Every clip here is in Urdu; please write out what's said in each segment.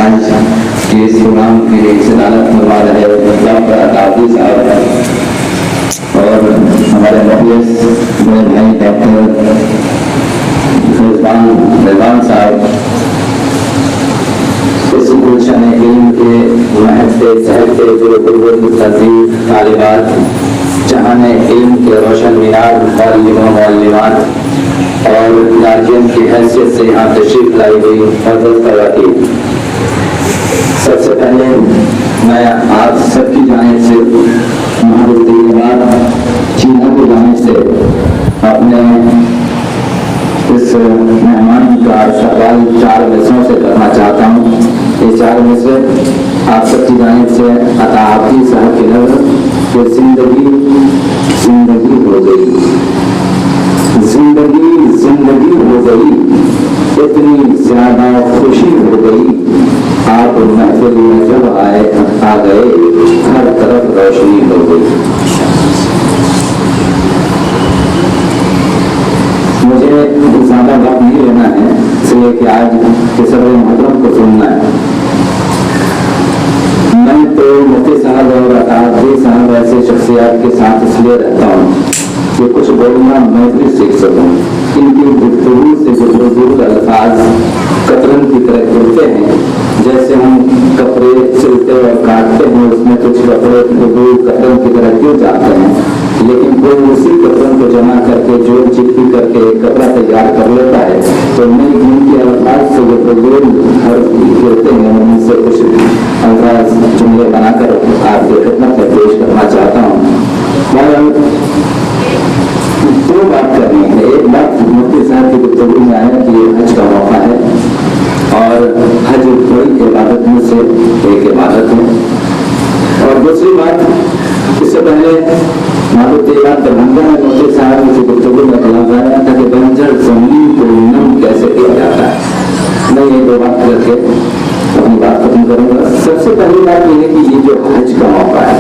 آج کے اس پروگرام کی صدارت فرما رہے ڈاکٹر عطاءالدین صاحب اور ہمارے مخلص بڑے بھائی ڈاکٹر رضوان صاحب اس گلشن علم کے محبت صحت کے قربت تہذیب طالبات جہاں علم کے روشن مینار معلم و معلمات اور گارجین کی حیثیت سے یہاں تشریف لائی گئی حضرت خواتین، سب سے پہلے میں آپ سب کی جانب سے محبت چینا کی جانب سے اپنے اس مہمان کا سوال 4 مصروں سے کرنا چاہتا ہوں۔ یہ 4 مصرے آپ سب کی جانب سے عطاءالدین صاحب کی نظر کہ زندگی ہو گئی، زندگی ہو گئی، اتنی زیادہ خوشی ہو گئی، آپ محفل میں جب آ گئے ہر طرف روشنی ہو گئی۔ مجھے زیادہ وقت نہیں لینا ہے اس لیے کہ آج کے صدر محترم کو سننا ہے۔ میں تو مفتی صاحب اور عطاءالدین صاحب ایسے شخصیات کے ساتھ اس لیے رہتا ہوں کہ کچھ بولنا میں بھی سیکھ سکوں۔ ان کی گفتگو سے گفتگو الفاظ قطرن کی طرح کھلتے ہیں، جیسے ہم کپڑے سلتے اور کاٹتے ہیں، اس میں کچھ کپڑے قطرن کی طرح کیوں جاتے ہیں، لیکن کوئی اسی قطرن کو جمع کر کے جوڑ چپی کر کے کپڑا تیار کر لیتا ہے تو میں ان کے الفاظ سے گفتگو ہر کھلتے ہیں، ان سے کچھ الفاظ جملے بنا کر آپ کی خدمت میں پیش کرنا چاہتا ہوں۔ 2 بات کرنی ہے۔ ایک بات مفتی صاحب کی گفتگو میں آیا کہ یہ حج کا موقع ہے اور حج کوئی عبادت میں سے ایک عبادت ہے، اور دوسری بات اس سے پہلے دربھنگہ میں مفتی صاحب کی گفتگو میں کلام آیا تھا کہ بنجر زمین کو نم کیسے کیا جاتا ہے۔ میں یہ 2 بات کر کے اپنی بات ختم کروں گا۔ سب سے پہلی بات یہ ہے کہ یہ جو حج کا موقع ہے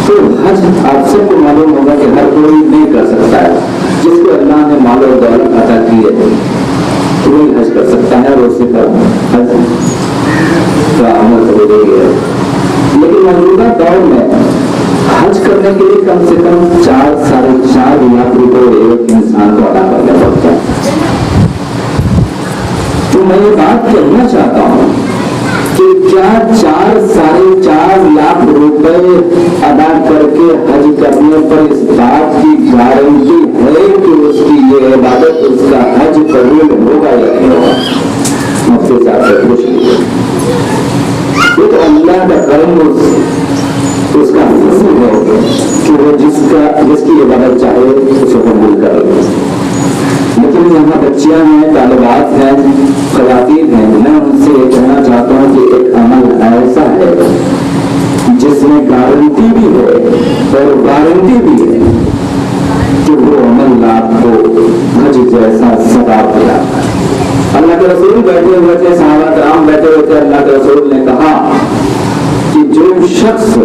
تو حج آپ سب کو معلوم ہوگا کہ ہر کوئی نہیں کر سکتا ہے۔ جس کو اللہ نے مال و دولت عطا کی ہے وہی حج کر سکتا ہے اور اسی پر حج کا عمل ضروری ہے۔ لیکن موجودہ دور میں حج کرنے کے لیے کم سے کم 4-4.5 لاکھ روپے ایک انسان کو ادا کرنا پڑتا ہے۔ تو میں یہ بات کہنا چاہتا ہوں کہ کیا 4-4.5 لاکھ روپے ادا کر کے حج کرنے پر اس بات کی گارنٹی ہے کہ اس کی یہ عبادت، اس کا حج قبول ہوگا یا نہیں ہوگا؟ مفتی صاحب سے پوچھ لیجیے۔ یہ تو اللہ کا کرم اس کا فضل ہے کہ وہ جس کی عبادت چاہے اسے قبول کر لے۔ لیکن یہاں بچیاں ہیں، طالبات ہیں، خواتین ہیں، میں ان سے یہ کہنا چاہتا ہوں کہ ایک عمل ایسا ہے جس میں گارنٹی بھی ہے اور وارنٹی بھی ہے کہ وہ عمل آپ کو حج جیسا ثواب دلاتا ہے۔ اللہ کے رسول بیٹھے ہوئے تھے، صحابہ کرام بیٹھے ہوئے تھے، اللہ کے رسول نے کہا کہ جو شخص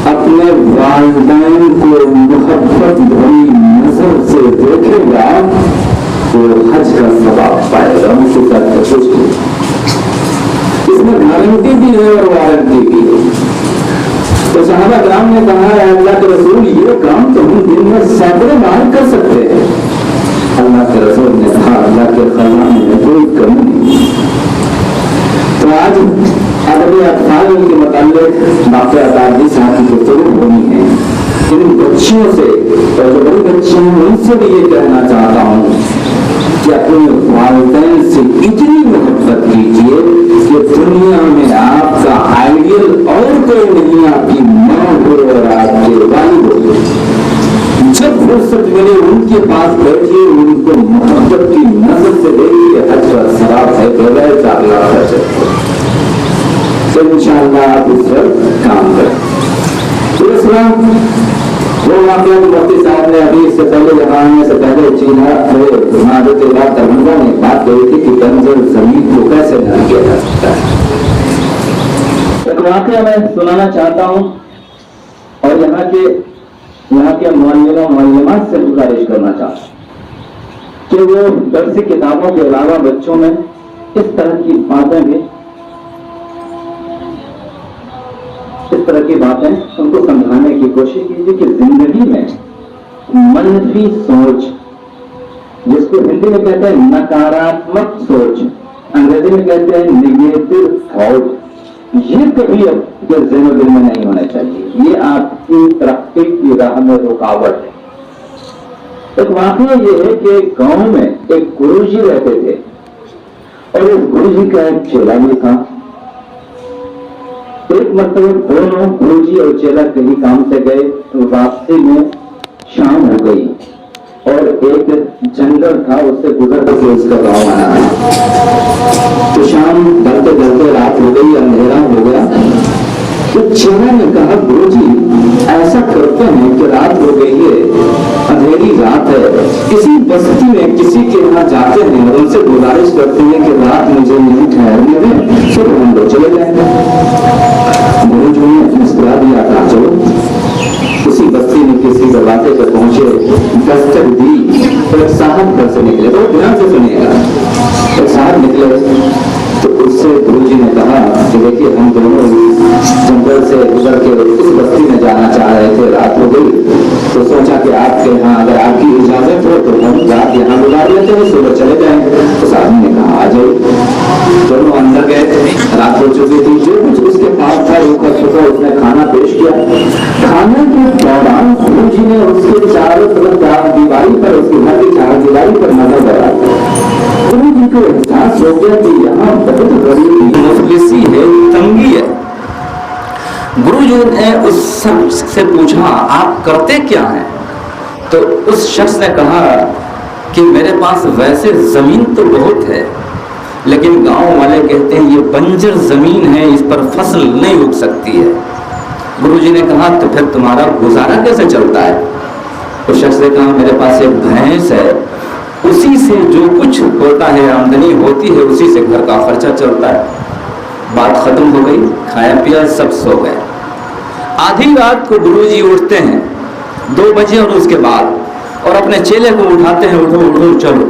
اپنے والدین کو محبت بھری نظر سے دیکھے گا وہ حج کا ثواب پائے گا۔ ان کے ساتھ خوش کی اس میں گارنٹی بھی ہے اور وارنٹی بھی ہے۔ تو صحابہ کرام نے کہا ہے اللہ کے رسول یہ کام تو ہم دن میں سینکڑوں بار کر سکتے ہیں۔ اللہ کے رسول نے کہا اللہ کے خزانے میں کوئی کمی نہیں۔ تو آج ادبی اطفال کے متعلق ڈاکٹر عطاءالدین صاحب کی گفتگو ہونی ہے۔ ان بچیوں سے اور جو بڑی بچیاں ہیں ان سے بھی یہ کہنا چاہتا ہوں کہ اپنے والدین سے اتنی محبت کیجیے کہ دنیا میں آپ کا آئیڈیل اور کوئی نہیں، آپ کی ماں ہو اور آپ کے والد ہو۔ جب فرصت ملے ان کے پاس بیٹھیے، ان کو محبت کی نظر سے دیکھیے، حج کا ثواب ہے بغیر 4 لاکھ خرچ تو انشاءاللہ آپ اس پر کام کریں۔ تو اسلام وہ واقعہ مفتی صاحب نے ابھی اس سے پہلے زمانے سے پہلے دربھنگہ نے بات کہی تھی کہ بنجر زمین کو کیسے نرم کیا جا سکتا ہے۔ ایک واقعہ میں سنانا چاہتا ہوں اور یہاں کے معلموں و معلمات سے گزارش کرنا چاہتا ہوں کہ وہ درسی کتابوں کے علاوہ بچوں میں اس طرح کی باتیں بھی اس طرح کی باتیں ان کو سمجھانے کی کوشش کیجیے کہ زندگی میں منفی سوچ، جس کو ہندی میں کہتے ہیں نکاراتمک سوچ، انگریزی میں کہتے ہیں نیگیٹو تھاٹ، یہ کبھی آپ کے ذہن و دل میں نہیں ہونا چاہیے. یہ آپ کی ترقی کی راہ میں رکاوٹ ہے. ایک واقعہ یہ ہے کہ گاؤں میں ایک گرو جی رہتے تھے اور اس گرو جی کا ایک چیلا بھی تھا. ایک مرتبہ دونوں گرو جی اور چیلا کہیں کام سے گئے تو راستے میں شام ہو گئی اور ایک جنگل تھا، اس سے گزر کے اس کا گاؤں آنا. تو شام ڈھلتے ڈھلتے رات ہو گئی، اندھیرا ہو گیا. تو چیلا نے کہا گرو جی ایسا کرتے ہیں کہ رات ہو گئی ہے، اندھیری رات ہے، کسی بستی میں کسی کے یہاں جاتے ہیں اور ان سے گزارش کرتے ہیں کہ رات مجھے نہیں ٹھہرنے دیں، پھر ہم لوگ چلے جائیں گے. گرو جی نے مسکرا دیا تھا. چلو کسی بستی میں کسی دروازے پہ پہنچے، دستک دی تو ایک صاحب گھر سے نکلے. بہت دھیان سے سنیے گا. ایک صاحب نکلے تو اس سے گرو جی نے کہا کہ دیکھیے ہم دونوں جنگل سے گزر کے اس بستی میں جانا چاہ رہے تھے، رات ہو گئی تو سوچا کہ آپ کے یہاں اگر آپ کی اجازت ہو تو ہم رات یہاں گزار لیتے ہیں، صبح چلے جائیں گے. تو صاحب نے کہا آ جائے. دونوں اندر گئے. رات ہو چکی تھی. جو کچھ اس کے پاس تھا وہ کر چکا. اس نے کھانا پیش کیا. کھانے کے دوران گرو جی نے اس کے چاروں طرف چار دیواری پر، اس کی گھر کی چار دیواری پر نظر ڈالا. گرو جی کو احساس ہو گیا کہ یہاں بہت غریبی، مفلسی ہے، تنگی ہے. گرو جی نے اس شخص سے پوچھا آپ کرتے کیا ہیں؟ تو اس شخص نے کہا کہ میرے پاس ویسے زمین تو بہت ہے لیکن گاؤں والے کہتے ہیں یہ بنجر زمین ہے، اس پر فصل نہیں اگ سکتی ہے. گرو جی نے کہا تو پھر تمہارا گزارا کیسے چلتا ہے؟ اس شخص نے کہا میرے پاس ایک بھینس ہے، اسی سے جو کچھ ہوتا ہے آمدنی ہوتی ہے اسی سے گھر کا خرچہ چلتا ہے. بات ختم ہو گئی. کھایا پیا سب سو گئے. آدھی رات کو گرو جی اٹھتے ہیں 2 بجے اور اس کے بعد، اور اپنے چیلے کو اٹھاتے ہیں اٹھو اٹھو چلو.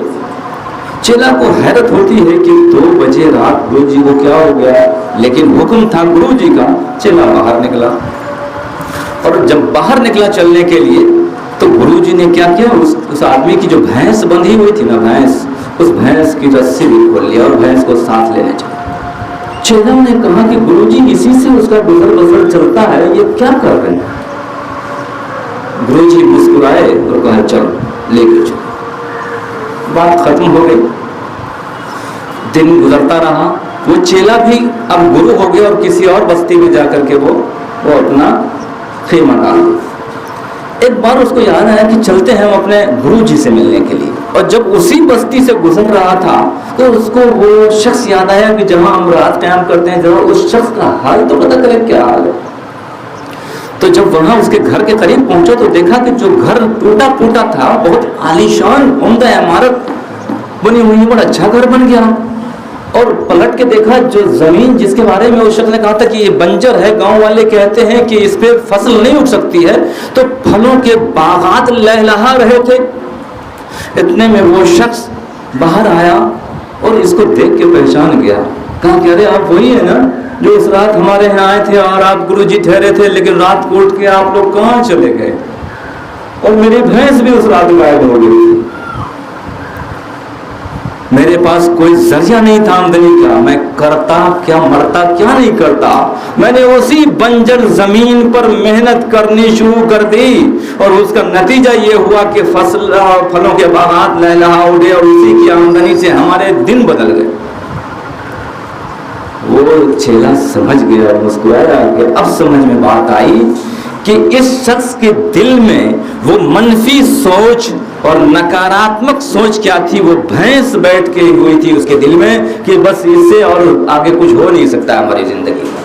چیلا کو حیرت ہوتی ہے کہ 2 بجے رات گرو جی کو کیا ہو گیا، لیکن حکم تھا گرو جی کا. چیلا باہر نکلا اور جب باہر نکلا چلنے کے لیے تو گرو جی نے کیا کیا، اس آدمی کی جو بھینس بندھی ہوئی تھی نا بھینس، اس بھینس کی رسی بھی کھول لیا اور بھینس کو ساتھ لینے چلے. چیلا نے کہا کہ گرو جی اسی سے اس کا گزر بسر چلتا ہے، یہ کیا کر رہے ہیں؟ گرو جی مسکرائے اور کہا چلو لے کے چلو. بات ختم ہو گئی. دن گزرتا رہا. وہ چیلا بھی اب گرو ہو گیا اور کسی اور بستی میں جا کر کے وہ اپنا خیمہ ڈال دیا. ایک بار اس کو یاد آیا کہ چلتے ہیں ہم اپنے گرو جی سے ملنے کے لیے، اور جب اسی بستی سے گزر رہا تھا تو اس کو وہ شخص یاد آیا کہ جہاں ہم رات قیام کرتے ہیں، جہاں اس شخص کا حال تو پتہ کرے کیا حال ہے. تو جب وہاں اس کے گھر کے قریب پہنچا تو دیکھا کہ جو گھر ٹوٹا پھوٹا تھا، بہت عالیشان عمدہ عمارت بنی ہوئی، بڑا اچھا گھر بن گیا. اور پلٹ کے دیکھا جو زمین جس کے بارے میں اس شخص نے کہا تھا کہ یہ بنجر ہے، گاؤں والے کہتے ہیں کہ اس پہ فصل نہیں اگ سکتی ہے، تو پھلوں کے باغات لہلہا رہے تھے. اتنے میں وہ شخص باہر آیا اور اس کو دیکھ کے پہچان گیا. کہا کہ ارے آپ وہی ہیں نا جو اس رات ہمارے یہاں آئے تھے اور آپ گرو جی ٹھہرے تھے، لیکن رات کو اٹھ کے آپ لوگ کہاں چلے گئے؟ اور میری بھینس بھی اس رات غائب ہو گئی تھی. میرے پاس کوئی ذریعہ نہیں تھا آمدنی کا، میں کرتا کیا مرتا کیا نہیں کرتا. میں نے اسی بنجر زمین پر محنت کرنی شروع کر دی اور اس کا نتیجہ یہ ہوا کہ فصل اور پھلوں کے باغات لہلہا اٹھے اور اسی کی آمدنی سے ہمارے دن بدل گئے. وہ چیلا سمجھ گیا اور مسکرایا کہ اب سمجھ میں بات آئی کہ اس شخص کے دل میں وہ منفی سوچ اور نکاراتمک سوچ کیا تھی. وہ بھینس بیٹھ کے ہوئی تھی اس کے دل میں کہ بس اس سے اور آگے کچھ ہو نہیں سکتا ہماری زندگی میں.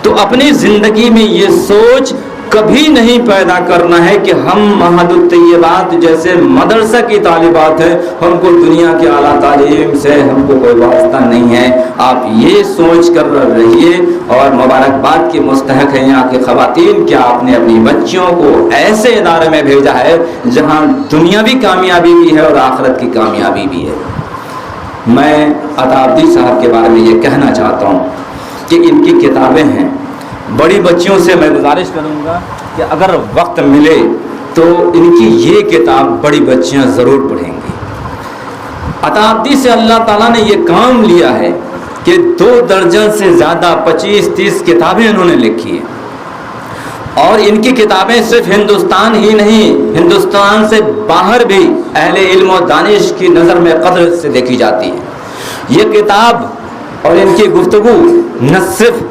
تو اپنی زندگی میں یہ سوچ کبھی نہیں پیدا کرنا ہے کہ ہم مہد الطیبات جیسے مدرسہ کی طالبات ہیں، ہم کو دنیا کی اعلیٰ تعلیم سے ہم کو کوئی واسطہ نہیں ہے. آپ یہ سوچ کر رہیے اور مبارکباد کے مستحق ہیں یہاں کی خواتین کہ آپ نے اپنی بچیوں کو ایسے ادارے میں بھیجا ہے جہاں دنیاوی کامیابی بھی ہے اور آخرت کی کامیابی بھی ہے. میں عطا عبدی صاحب کے بارے میں یہ کہنا چاہتا ہوں کہ ان کی کتابیں ہیں بڑی بچیوں سے میں گزارش کروں گا کہ اگر وقت ملے تو ان کی یہ کتاب بڑی بچیاں ضرور پڑھیں گی۔ عطاءالدین سے اللہ تعالیٰ نے یہ کام لیا ہے کہ 2 درجن سے زیادہ 25-30 کتابیں انہوں نے لکھی ہیں، اور ان کی کتابیں صرف ہندوستان ہی نہیں، ہندوستان سے باہر بھی اہل علم و دانش کی نظر میں قدر سے دیکھی جاتی ہے۔ یہ کتاب اور ان کی گفتگو نہ صرف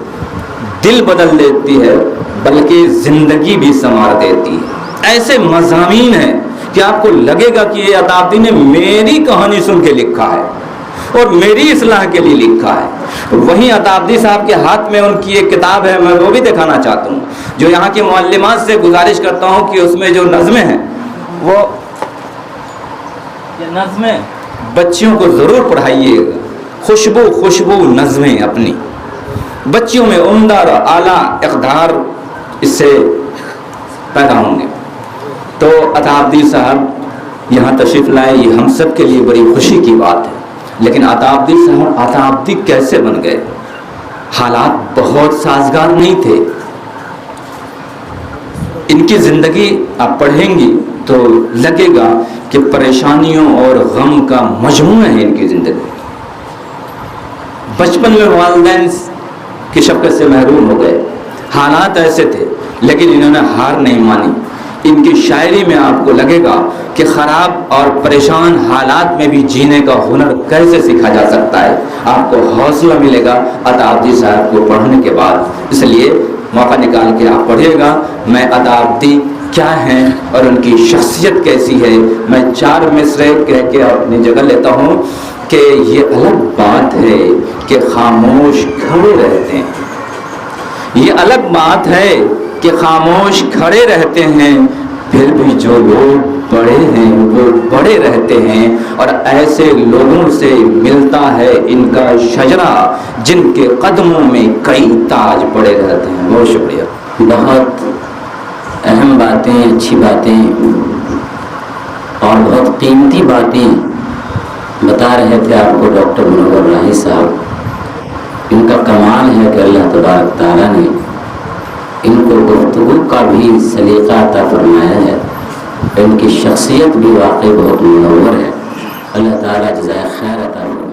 دل بدل دیتی ہے بلکہ زندگی بھی سنوار دیتی ہے۔ ایسے مضامین ہیں کہ آپ کو لگے گا کہ یہ عطاءالدین نے میری کہانی سن کے لکھا ہے اور میری اصلاح کے لیے لکھا ہے۔ وہیں عطاءالدین صاحب کے ہاتھ میں ان کی ایک کتاب ہے، میں وہ بھی دکھانا چاہتا ہوں، جو یہاں کی معلمات سے گزارش کرتا ہوں کہ اس میں جو نظمیں ہیں وہ یہ نظمیں بچیوں کو ضرور پڑھائیے گا۔ خوشبو نظمیں اپنی بچیوں میں عمدہ اور اعلیٰ اقدار اس سے پیدا ہوں گے۔ تو عطاءالدین صاحب یہاں تشریف لائے، یہ ہم سب کے لیے بڑی خوشی کی بات ہے۔ لیکن عطاءالدین صاحب عطاءالدین کیسے بن گئے؟ حالات بہت سازگار نہیں تھے۔ ان کی زندگی آپ پڑھیں گی تو لگے گا کہ پریشانیوں اور غم کا مجموعہ ہے ان کی زندگی۔ بچپن میں والدین کی شفقت سے محروم ہو گئے، حالات ایسے تھے، لیکن انہوں نے ہار نہیں مانی۔ ان کی شاعری میں آپ کو لگے گا کہ خراب اور پریشان حالات میں بھی جینے کا ہنر کیسے سیکھا جا سکتا ہے۔ آپ کو حوصلہ ملے گا عطاءالدین صاحب کو پڑھنے کے بعد، اس لیے موقع نکال کے آپ پڑھیے گا۔ میں عطاءالدین کیا ہیں اور ان کی شخصیت کیسی ہے، میں 4 مصرے کہہ کے اپنی جگہ لیتا ہوں کہ یہ الگ بات ہے کہ خاموش کھڑے رہتے ہیں، یہ الگ بات ہے کہ خاموش کھڑے رہتے ہیں، پھر بھی جو لوگ بڑے ہیں وہ بڑے رہتے ہیں، اور ایسے لوگوں سے ملتا ہے ان کا شجرہ جن کے قدموں میں کئی تاج پڑے رہتے ہیں۔ بہت شکریہ۔ بہت اہم باتیں، اچھی باتیں اور بہت قیمتی باتیں بتا رہے تھے آپ کو ڈاکٹر منور راہی صاحب۔ ان کا کمال ہے کہ اللہ تبارک تعالیٰ نے ان کو گفتگو کا بھی سلیقہ عطا فرمایا ہے، ان کی شخصیت بھی واقعی بہت منور ہے۔ اللہ تعالیٰ جزائے خیر عطا فرمائے۔